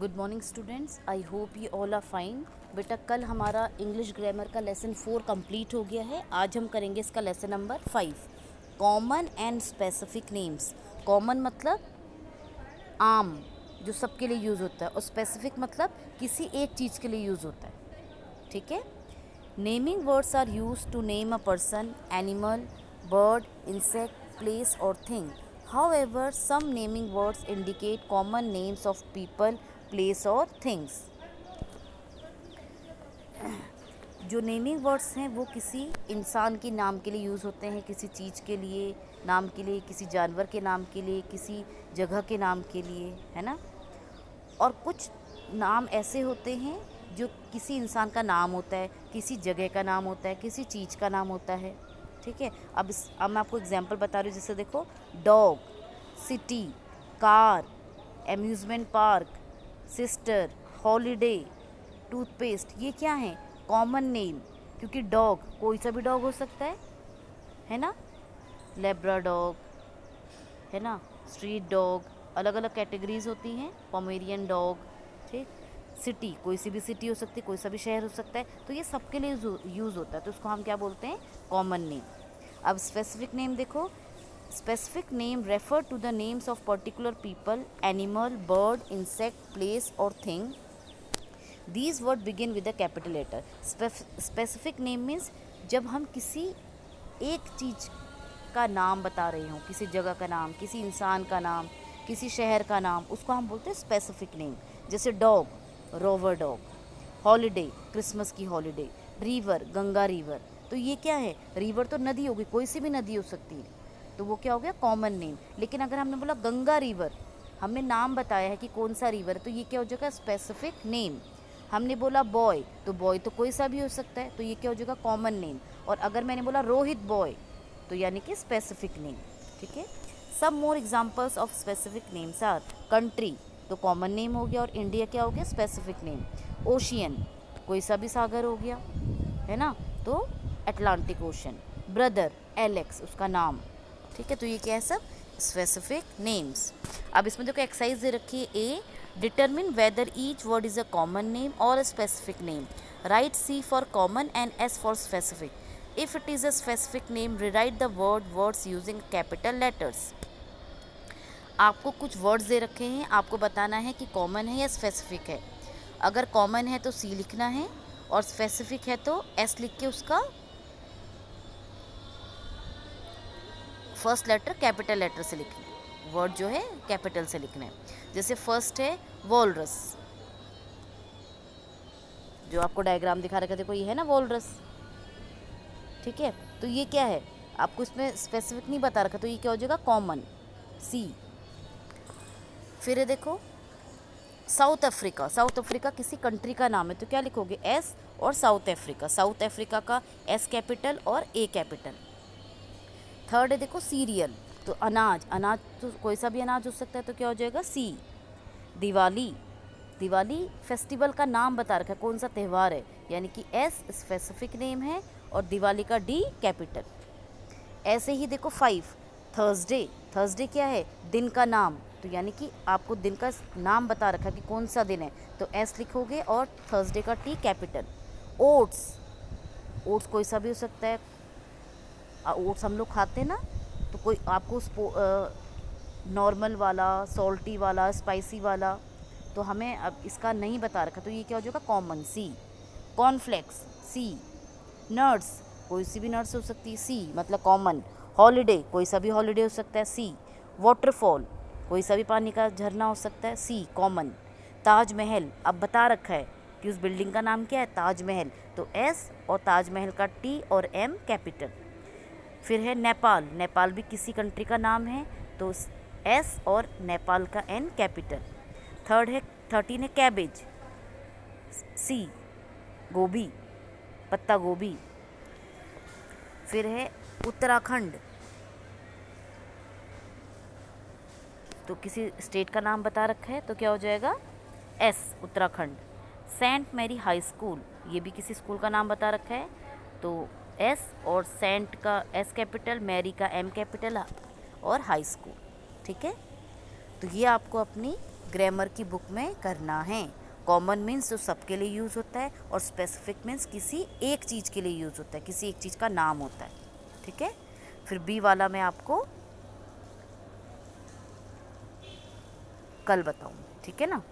Good morning students, I hope you all are fine. बेटा कल हमारा इंग्लिश ग्रामर का लेसन 4 कंप्लीट हो गया है। आज हम करेंगे इसका lesson number 5, common and specific names. Common मतलब आम, जो सबके लिए यूज़ होता है, और स्पेसिफिक मतलब किसी एक चीज़ के लिए यूज़ होता है। ठीक है। Naming words are use to name a person, animal, bird, insect, place और thing. However some naming words indicate common names of people, place और थिंग्स। जो नेमिंग वर्ड्स हैं वो किसी इंसान के नाम के लिए यूज़ होते हैं, किसी चीज़ के लिए नाम के लिए, किसी जानवर के नाम के लिए, किसी जगह के नाम के लिए, है ना। और कुछ नाम ऐसे होते हैं जो किसी इंसान का नाम होता है, किसी जगह का नाम होता है, किसी चीज़ का नाम होता है। ठीक है। अब मैं आपको एग्जांपल बता रही हूँ। जैसे देखो, dog, city, car, amusement park, sister, holiday, toothpaste, ये क्या है? Common name. क्योंकि डॉग कोई सा भी डॉग हो सकता है ना। लेब्राडॉग, है ना, स्ट्रीट डॉग, अलग अलग कैटेगरीज होती हैं। पोमेरियन डॉग, ठीक। सिटी, कोई सी भी सिटी हो सकती है, कोई सा भी शहर हो सकता है। तो ये सबके लिए यूज़ होता है, तो उसको हम क्या बोलते हैं? Common name. अब स्पेसिफिक नेम देखो। Specific name refer to the names of particular people, animal, bird, insect, place और thing. These word begin with a capital letter. Specific name means जब हम किसी एक चीज़ का नाम बता रहे हों, किसी जगह का नाम, किसी इंसान का नाम, किसी शहर का नाम, उसको हम बोलते हैं स्पेसिफिक नेम। जैसे dog, rover dog, holiday, Christmas की हॉलीडे, रिवर, गंगा रिवर। तो ये क्या है? रिवर तो नदी होगी, कोई सी भी नदी हो सकती है, तो वो क्या हो गया? Common name. लेकिन अगर हमने बोला गंगा रिवर, हमने नाम बताया है कि कौन सा रिवर है, तो ये क्या हो जाएगा? Specific name. हमने बोला बॉय, तो बॉय तो कोई सा भी हो सकता है, तो ये क्या हो जाएगा? Common name. और अगर मैंने बोला रोहित बॉय, तो यानी कि स्पेसिफिक नेम। ठीक है। सब more examples of specific names our country, तो कॉमन नेम हो गया, और इंडिया क्या हो गया? Specific name. ओशियन, कोई सा भी सागर हो गया, है ना, तो अटलांटिक ओशन। ब्रदर, एलेक्स, उसका नाम। ठीक है। तो ये क्या है? सब स्पेसिफिक नेम्स। अब इसमें देखो एक्सरसाइज दे रखी है। A, determine whether each word is a common name और a specific name. Write C for common and S for specific. If it is a specific name, rewrite the words using capital letters. आपको कुछ words दे रखे हैं, आपको बताना है कि common है या स्पेसिफिक है। अगर कॉमन है तो सी लिखना है, और स्पेसिफिक है तो एस लिख के उसका फर्स्ट लेटर कैपिटल लेटर से लिखना है। वर्ड जो है कैपिटल से लिखना है। जैसे फर्स्ट है वॉलरस, जो आपको डायग्राम दिखा रखा है, देखो ये है ना वॉलरस। ठीक है। तो ये क्या है? आपको इसमें स्पेसिफिक नहीं बता रखा, तो ये क्या हो जाएगा? कॉमन, सी। फिर है देखो साउथ अफ्रीका। साउथ अफ्रीका किसी कंट्री का नाम है, तो क्या लिखोगे? एस, और साउथ अफ्रीका, साउथ अफ्रीका का एस कैपिटल और ए कैपिटल। थर्ड है देखो सीरियल, तो अनाज, अनाज तो कोई सा भी अनाज हो सकता है, तो क्या हो जाएगा? सी। दिवाली, दिवाली फेस्टिवल का नाम बता रखा है, कौन सा त्यौहार है, यानी कि एस स्पेसिफिक नेम है, और दिवाली का डी कैपिटल। ऐसे ही देखो 5, थर्सडे। थर्सडे क्या है? दिन का नाम, तो यानी कि आपको दिन का नाम बता रखा है कि कौन सा दिन है, तो एस लिखोगे, और थर्सडे का टी कैपिटल। ओट्स, ओट्स कोई सा भी हो सकता है। ओट्स हम लोग खाते हैं ना, तो कोई आपको नॉर्मल वाला, सॉल्टी वाला, स्पाइसी वाला, तो हमें अब इसका नहीं बता रखा, तो ये क्या हो जाएगा? कॉमन, सी। कॉर्नफ्लेक्स, सी। नट्स, कोई सी भी नट्स हो सकती है, सी मतलब कॉमन। हॉलीडे, कोई सा भी हॉलीडे हो सकता है, सी। वाटरफॉल, कोई सा भी पानी का झरना हो सकता है, सी कॉमन। ताजमहल, अब बता रखा है कि उस बिल्डिंग का नाम क्या है? ताजमहल, तो एस, और ताजमहल का टी और एम कैपिटल। फिर है नेपाल, नेपाल भी किसी कंट्री का नाम है, तो एस और नेपाल का एन कैपिटल। 13 है कैबेज, सी। गोभी, पत्ता गोभी। फिर है उत्तराखंड, तो किसी स्टेट का नाम बता रखा है, तो क्या हो जाएगा? Yes, Uttarakhand. Saint Mary high school, ये भी किसी स्कूल का नाम बता रखा है, तो एस, और सेंट का एस कैपिटल, मैरी का एम कैपिटल, और हाई स्कूल। ठीक है। तो ये आपको अपनी ग्रामर की बुक में करना है। कॉमन मीन्स जो सबके लिए यूज़ होता है, और स्पेसिफिक मीन्स किसी एक चीज़ के लिए यूज़ होता है, किसी एक चीज़ का नाम होता है। ठीक है, फिर बी वाला मैं आपको कल बताऊँगी, ठीक है ना।